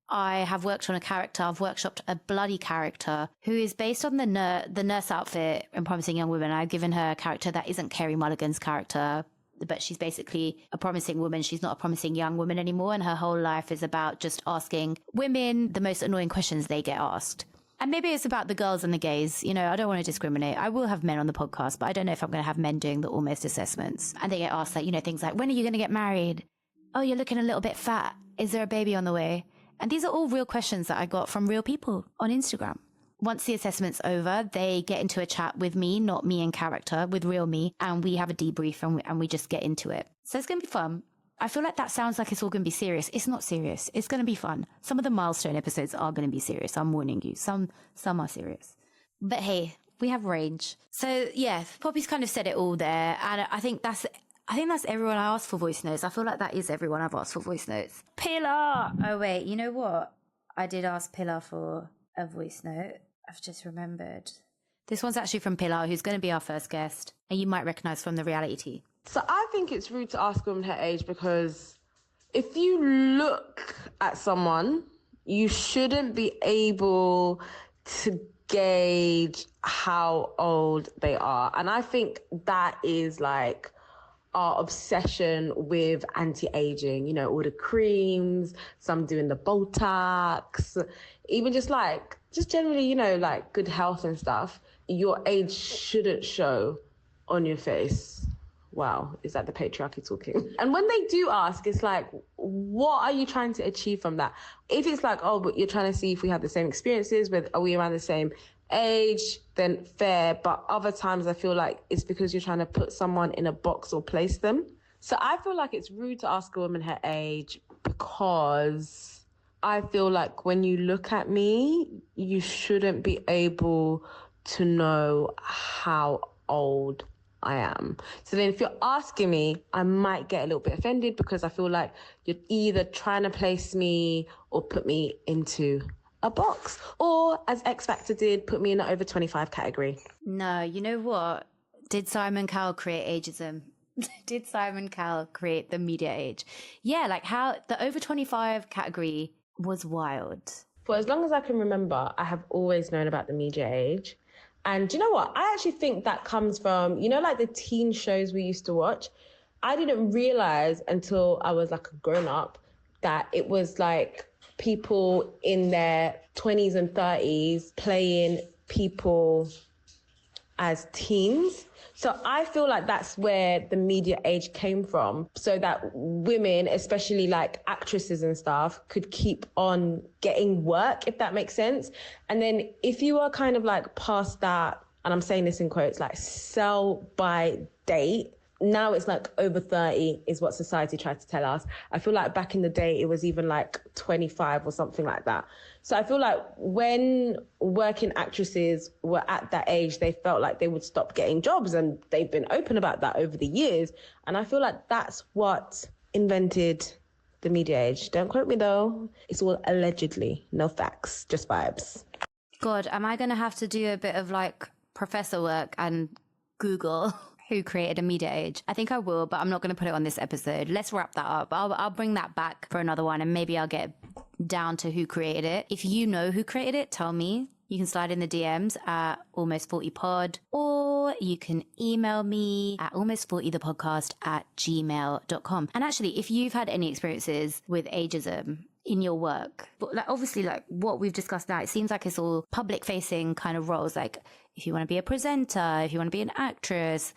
I have worked on a character. I've workshopped a bloody character who is based on the nurse outfit in Promising Young Woman. I've given her a character that isn't Carey Mulligan's character, but she's basically a promising woman. She's not a promising young woman anymore. And her whole life is about just asking women the most annoying questions they get asked. And maybe it's about the girls and the gays. You know, I don't want to discriminate. I will have men on the podcast, but I don't know if I'm going to have men doing the almost assessments. And they get asked like, you know, things like, when are you going to get married? Oh, you're looking a little bit fat. Is there a baby on the way? And these are all real questions that I got from real people on Instagram. Once the assessment's over, they get into a chat with me, not me in character, with real me. And we have a debrief and we just get into it. So it's going to be fun. I feel like that sounds like it's all going to be serious. It's not serious. It's going to be fun. Some of the milestone episodes are going to be serious. I'm warning you. Some are serious. But hey, we have range. So yeah, Poppy's kind of said it all there. And I think that's everyone I asked for voice notes. I feel like that is everyone I've asked for voice notes. Pilar! Oh, wait, you know what? I did ask Pilar for a voice note. I've just remembered. This one's actually from Pilar, who's going to be our first guest, and you might recognize from the reality. So I think it's rude to ask a woman her age because if you look at someone, you shouldn't be able to gauge how old they are. And I think that is like our obsession with anti-aging, you know, all the creams, some doing the Botox, even just generally, you know, like good health and stuff. Your age shouldn't show on your face. Wow, is that the patriarchy talking? And when they do ask, it's like, what are you trying to achieve from that? If it's like, oh, but you're trying to see if we have the same experiences, are we around the same age, then fair. But other times I feel like it's because you're trying to put someone in a box or place them. So I feel like it's rude to ask a woman her age because I feel like when you look at me, you shouldn't be able to know how old I am. So then if you're asking me, I might get a little bit offended because I feel like you're either trying to place me or put me into a box, or as X Factor did, put me in the over 25 category. No, you know what? Did Simon Cowell create ageism? Did Simon Cowell create the media age? Yeah, like how the over 25 category was wild. For as long as I can remember, I have always known about the media age. And do you know what? I actually think that comes from, you know, like the teen shows we used to watch. I didn't realize until I was like a grown up that it was like people in their 20s and 30s playing people as teens. So I feel like that's where the media age came from, so that women, especially like actresses and stuff, could keep on getting work, if that makes sense. And then if you are kind of like past that, and I'm saying this in quotes, like sell by date, now it's like over 30 is what society tried to tell us. I feel like back in the day, it was even like 25 or something like that. So I feel like when working actresses were at that age, they felt like they would stop getting jobs, and they've been open about that over the years. And I feel like that's what invented the media age. Don't quote me though. It's all allegedly, no facts, just vibes. God, am I going to have to do a bit of like professor work and Google who created a media age? I think I will, but I'm not going to put it on this episode. Let's wrap that up. I'll bring that back for another one, and maybe I'll get down to who created it. If you know who created it, tell me. You can slide in the DMs at almost40pod, or you can email me at almost40thepodcast@gmail.com. And actually, if you've had any experiences with ageism in your work, but like obviously like what we've discussed now, it seems like it's all public facing kind of roles. Like if you want to be a presenter, if you want to be an actress,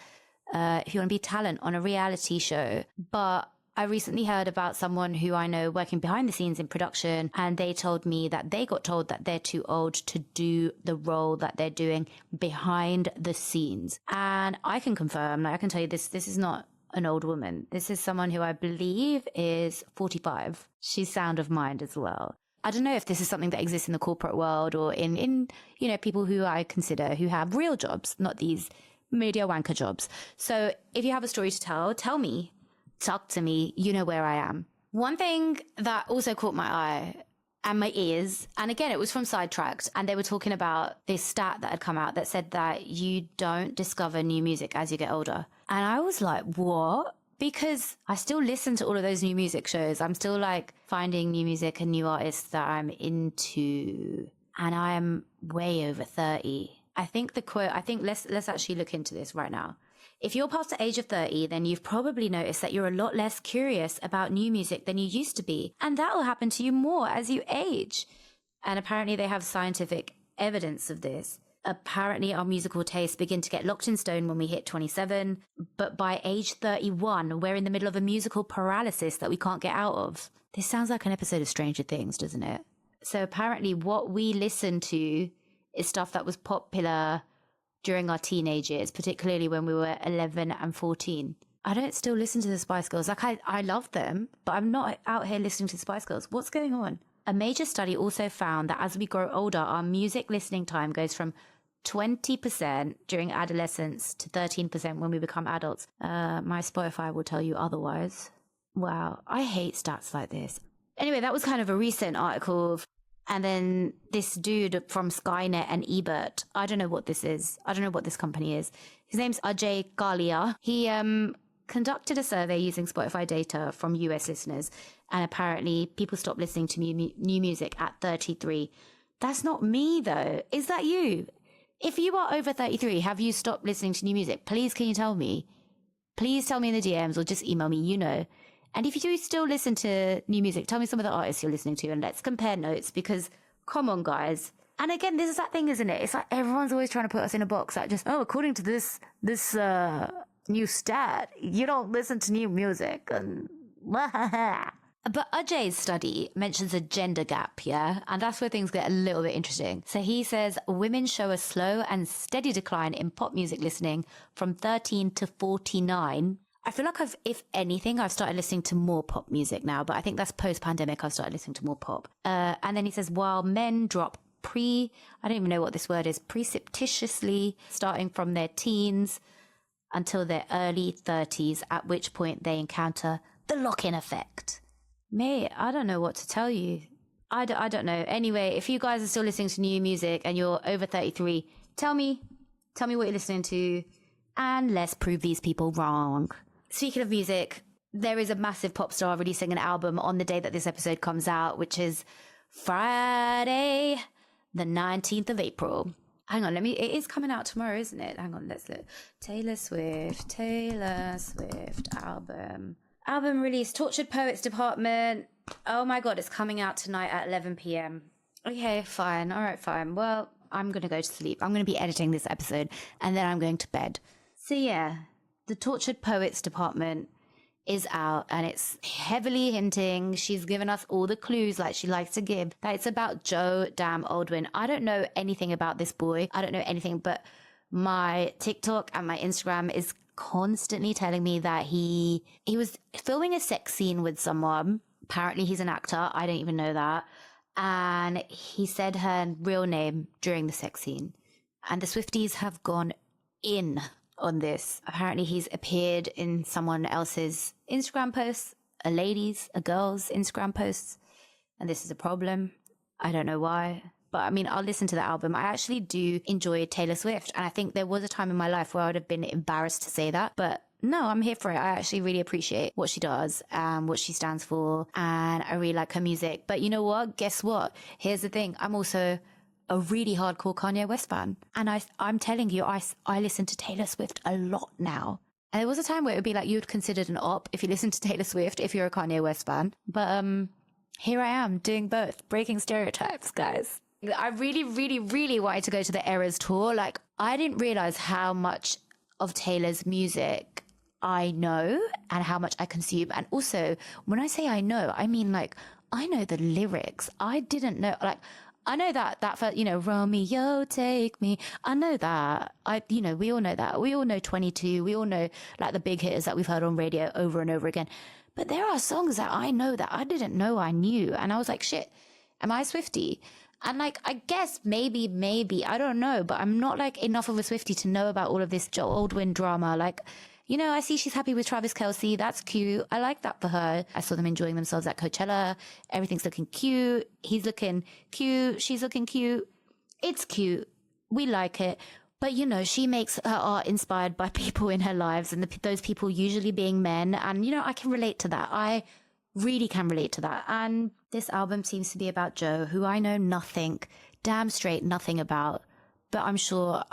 if you want to be talent on a reality show. But I recently heard about someone who I know working behind the scenes in production, and they told me that they got told that they're too old to do the role that they're doing behind the scenes. And I can confirm, like I can tell you this is not an old woman. This is someone who I believe is 45. She's sound of mind as well. I don't know if this is something that exists in the corporate world or in you know, people who I consider who have real jobs, not these media wanker jobs. So if you have a story to tell me. Talk to me, you know where I am. One thing that also caught my eye and my ears, and again, it was from Sidetracked, and they were talking about this stat that had come out that said that you don't discover new music as you get older. And I was like, what? Because I still listen to all of those new music shows. I'm still like finding new music and new artists that I'm into, and I am way over 30. I think let's actually look into this right now. If you're past the age of 30, then you've probably noticed that you're a lot less curious about new music than you used to be. And that will happen to you more as you age. And apparently they have scientific evidence of this. Apparently our musical tastes begin to get locked in stone when we hit 27. But by age 31, we're in the middle of a musical paralysis that we can't get out of. This sounds like an episode of Stranger Things, doesn't it? So apparently what we listen to is stuff that was popular during our teenage years, particularly when we were 11 and 14. I don't still listen to the Spice Girls. Like I love them, but I'm not out here listening to Spice Girls. What's going on? A major study also found that as we grow older, our music listening time goes from 20% during adolescence to 13% when we become adults. My Spotify will tell you otherwise. Wow, I hate stats like this. Anyway, that was kind of a recent article. And then this dude from Skynet and Ebert, I don't know what this is. I don't know what this company is. His name's Ajay Kalia. He conducted a survey using Spotify data from US listeners. And apparently people stopped listening to new music at 33. That's not me, though. Is that you? If you are over 33, have you stopped listening to new music? Please, can you tell me? Please tell me in the DMs or just email me, you know. And if you do still listen to new music, tell me some of the artists you're listening to and let's compare notes because, come on, guys. And again, this is that thing, isn't it? It's like everyone's always trying to put us in a box that just, oh, according to this new stat, you don't listen to new music. And But Ajay's study mentions a gender gap, yeah? And that's where things get a little bit interesting. So he says women show a slow and steady decline in pop music listening from 13 to 49. I feel like if anything, I've started listening to more pop music now, but I think that's post-pandemic I've started listening to more pop. And then he says, while men drop I don't even know what this word is, precipitously, starting from their teens until their early 30s, at which point they encounter the lock-in effect. Mate, I don't know what to tell you. I don't know. Anyway, if you guys are still listening to new music and you're over 33, tell me what you're listening to and let's prove these people wrong. Speaking of music, there is a massive pop star releasing an album on the day that this episode comes out, which is Friday, the 19th of April. Hang on, it is coming out tomorrow, isn't it? Hang on, let's look. Taylor Swift album. Album release, Tortured Poets Department. Oh my God, it's coming out tonight at 11 p.m. Okay, fine. All right, fine. Well, I'm going to go to sleep. I'm going to be editing this episode and then I'm going to bed. So yeah, the Tortured Poets Department is out and it's heavily hinting, she's given us all the clues like she likes to give, that it's about Joe Damn Aldwin. I don't know anything about this boy. I don't know anything, but my TikTok and my Instagram is constantly telling me that he was filming a sex scene with someone. Apparently he's an actor. I don't even know that. And he said her real name during the sex scene. And the Swifties have gone in on this. Apparently he's appeared in someone else's Instagram posts, a girl's Instagram posts. And this is a problem. I don't know why. But I mean, I'll listen to the album. I actually do enjoy Taylor Swift. And I think there was a time in my life where I would have been embarrassed to say that. But no, I'm here for it. I actually really appreciate what she does and what she stands for. And I really like her music. But you know what? Guess what? Here's the thing. I'm also a really hardcore Kanye West fan. And I'm telling you, I listen to Taylor Swift a lot now. And there was a time where it would be like you would consider an op if you listen to Taylor Swift, if you're a Kanye West fan. But here I am doing both, breaking stereotypes, guys. I really, really, really wanted to go to the Eras tour. Like, I didn't realize how much of Taylor's music I know and how much I consume. And also, when I say I know, I mean, like, I know the lyrics. I didn't know, like, I know that for, you know, Romeo, take me. I know that. We all know that. We all know 22. We all know, like, the big hitters that we've heard on radio over and over again. But there are songs that I know that I didn't know I knew. And I was like, shit, am I a Swiftie? And like, I guess maybe, I don't know, but I'm not like enough of a Swiftie to know about all of this Joe Aldwin drama. Like, you know, I see she's happy with Travis Kelce. That's cute. I like that for her. I saw them enjoying themselves at Coachella. Everything's looking cute. He's looking cute. She's looking cute. It's cute. We like it. But, you know, she makes her art inspired by people in her lives and those people usually being men. And, you know, I can relate to that. I really can relate to that. And this album seems to be about Joe, who I know nothing, damn straight nothing about. But I'm sure,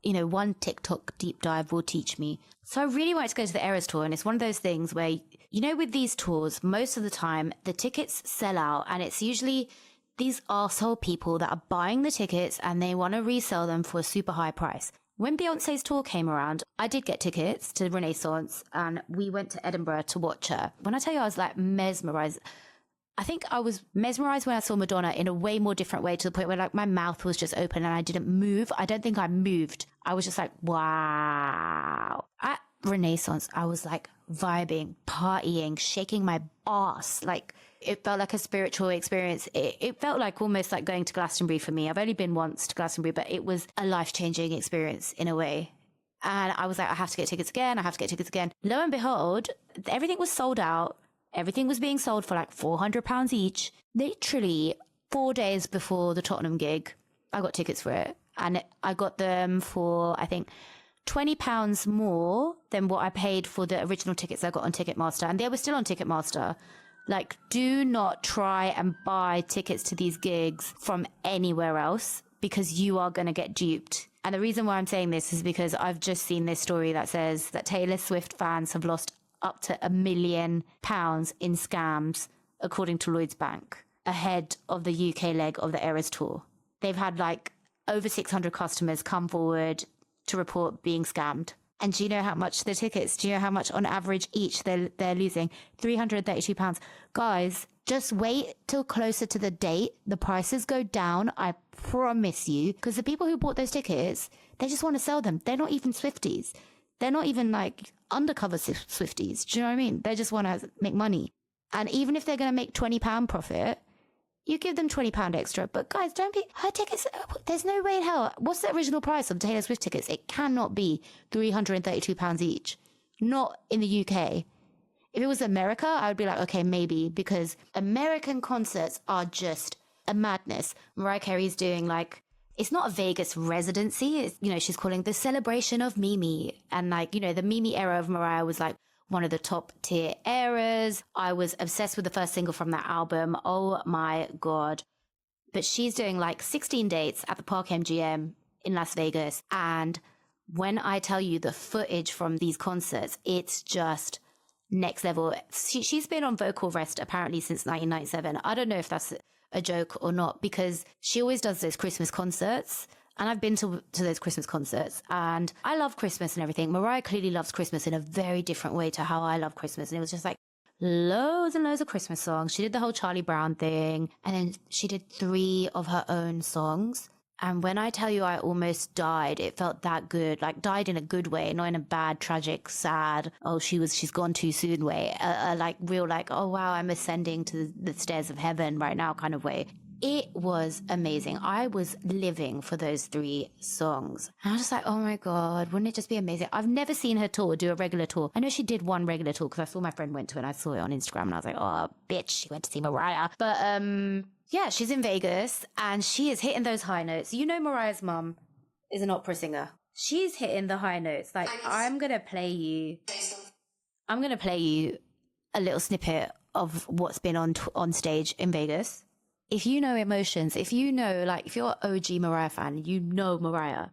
you know, one TikTok deep dive will teach me. So I really wanted to go to the Eras tour. And it's one of those things where, you know, with these tours, most of the time the tickets sell out and it's usually these arsehole people that are buying the tickets and they want to resell them for a super high price. When Beyonce's tour came around, I did get tickets to Renaissance and we went to Edinburgh to watch her. When I tell you I was like mesmerized, I think I was mesmerized when I saw Madonna in a way more different way, to the point where like my mouth was just open and I didn't move. I don't think I moved. I was just like, wow. At Renaissance, I was like vibing, partying, shaking my ass. Like, it felt like a spiritual experience. It felt like almost like going to Glastonbury for me. I've only been once to Glastonbury, but it was a life-changing experience in a way. And I was like, I have to get tickets again. Lo and behold, everything was sold out. Everything was being sold for like £400 each. Literally, 4 days before the Tottenham gig. I got tickets for it. And I got them for, I think, £20 more than what I paid for the original tickets I got on Ticketmaster. And they were still on Ticketmaster. Like, do not try and buy tickets to these gigs from anywhere else because you are going to get duped. And the reason why I'm saying this is because I've just seen this story that says that Taylor Swift fans have lost up to £1 million in scams, according to Lloyds Bank, ahead of the UK leg of the Eras Tour. They've had like over 600 customers come forward to report being scammed. And do you know how much the tickets, do you know how much on average each they're losing? £332. Guys, just wait till closer to the date. The prices go down, I promise you. Because the people who bought those tickets, they just want to sell them. They're not even Swifties. They're not even like undercover Swifties. Do you know what I mean? They just want to make money. And even if they're going to make £20 profit, you give them £20 extra. But guys, don't be... Her tickets... There's no way in hell. What's the original price of Taylor Swift tickets? It cannot be £332 each. Not in the UK. If it was America, I would be like, okay, maybe. Because American concerts are just a madness. Mariah Carey's doing like... It's not a Vegas residency. It's, you know, she's calling the celebration of Mimi. And like, you know, the Mimi era of Mariah was like one of the top tier eras. I was obsessed with the first single from that album. Oh my God. But she's doing like 16 dates at the Park MGM in Las Vegas. And when I tell you the footage from these concerts, it's just next level. She's been on vocal rest apparently since 1997. I don't know if that's a joke or not, because she always does those Christmas concerts. And I've been to those Christmas concerts, and I love Christmas and everything. Mariah clearly loves Christmas in a very different way to how I love Christmas. And it was just like loads and loads of Christmas songs. She did the whole Charlie Brown thing, and then she did 3 of her own songs. And when I tell you I almost died, it felt that good. Like died in a good way, not in a bad, tragic, sad, oh, she's gone too soon way. Like real like, oh wow, I'm ascending to the stairs of heaven right now kind of way. It was amazing. I was living for those 3 songs. And I was just like, oh my God, wouldn't it just be amazing? I've never seen her tour, do a regular tour. I know she did one regular tour because I saw my friend went to it and I saw it on Instagram and I was like, oh, bitch, she went to see Mariah. But yeah, she's in Vegas and she is hitting those high notes. You know Mariah's mum is an opera singer. She's hitting the high notes. Like, I'm going to play you a little snippet of what's been on stage in Vegas. If you know Emotions, if you know, like, if you're an OG Mariah fan, you know Mariah.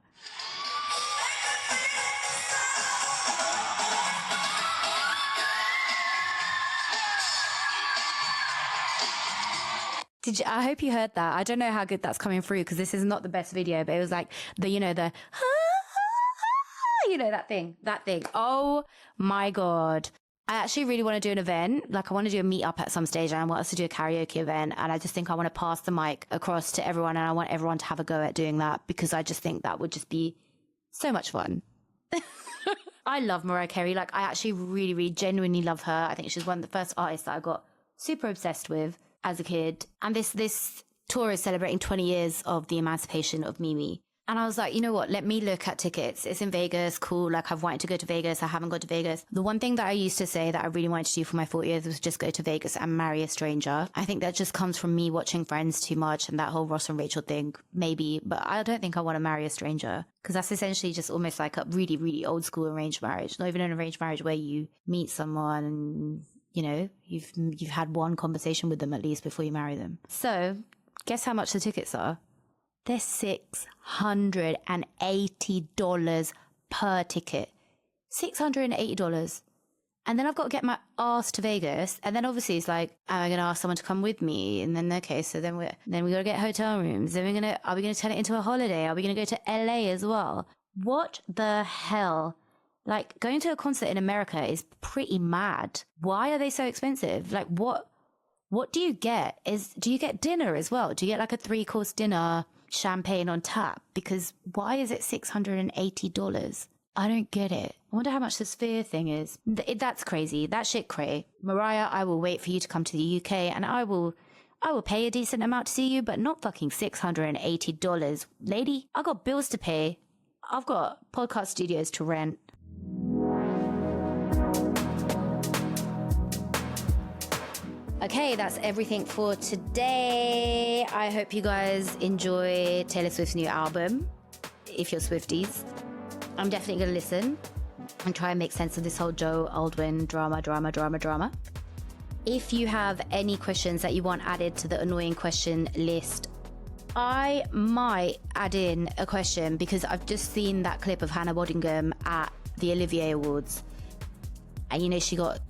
I hope you heard that. I don't know how good that's coming through because this is not the best video, but it was like that thing. Oh my God. I actually really want to do an event. Like, I want to do a meetup at some stage and I want us to do a karaoke event. And I just think I want to pass the mic across to everyone and I want everyone to have a go at doing that because I just think that would just be so much fun. I love Mariah Carey. Like, I actually really, really genuinely love her. I think she's one of the first artists that I got super obsessed with as a kid. And this tour is celebrating 20 years of the emancipation of Mimi. And I was like, you know what? Let me look at tickets. It's in Vegas. Cool. Like, I've wanted to go to Vegas. I haven't gone to Vegas. The one thing that I used to say that I really wanted to do for my 40th was just go to Vegas and marry a stranger. I think that just comes from me watching Friends too much and that whole Ross and Rachel thing, maybe. But I don't think I want to marry a stranger because that's essentially just almost like a really, really old school arranged marriage. Not even an arranged marriage where you meet someone and, you know, you've had one conversation with them at least before you marry them. So guess how much the tickets are? They're $680 per ticket. $680. And then I've got to get my ass to Vegas. And then obviously it's like, am I going to ask someone to come with me? And then, okay, so then we got to get hotel rooms. Then are we going to turn it into a holiday? Are we going to go to LA as well? What the hell? Like, going to a concert in America is pretty mad. Why are they so expensive? Like, what do you get? Do you get dinner as well? Do you get like a 3-course dinner, champagne on tap? Because why is it $680? I don't get it. I wonder how much the Sphere thing is. That's crazy. That shit cray. Mariah, I will wait for you to come to the UK and I will pay a decent amount to see you, but not fucking $680. Lady, I got bills to pay. I've got podcast studios to rent. Okay, that's everything for today. I hope you guys enjoy Taylor Swift's new album, if you're Swifties. I'm definitely going to listen and try and make sense of this whole Joe Alwyn drama. If you have any questions that you want added to the annoying question list, I might add in a question because I've just seen that clip of Hannah Waddingham at the Olivier Awards. And you know, she got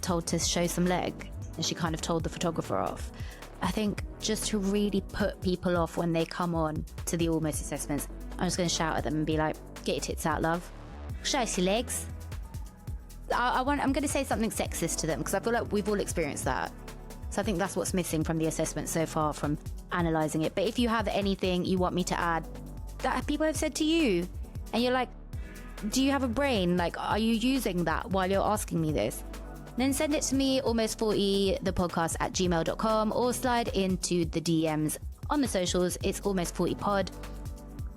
told to show some leg and she kind of told the photographer off. I think just to really put people off when they come on to the almost assessments, I'm just going to shout at them and be like, get your tits out, love. Show us your legs. I'm going to say something sexist to them because I feel like we've all experienced that. So I think that's what's missing from the assessment so far from analysing it. But if you have anything you want me to add that people have said to you and you're like, do you have a brain? Like, are you using that while you're asking me this? Then send it to me, almost40thepodcast@gmail.com, or slide into the DMs on the socials. It's almost40pod.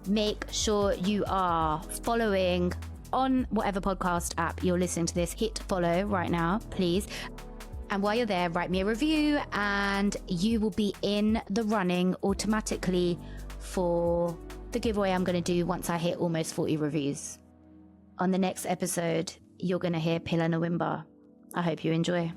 Make sure you are following on whatever podcast app you're listening to this. Hit follow right now, please. And while you're there, write me a review and you will be in the running automatically for the giveaway I'm going to do once I hit almost 40 reviews. On the next episode, you're going to hear Pila Nawimba. I hope you enjoy.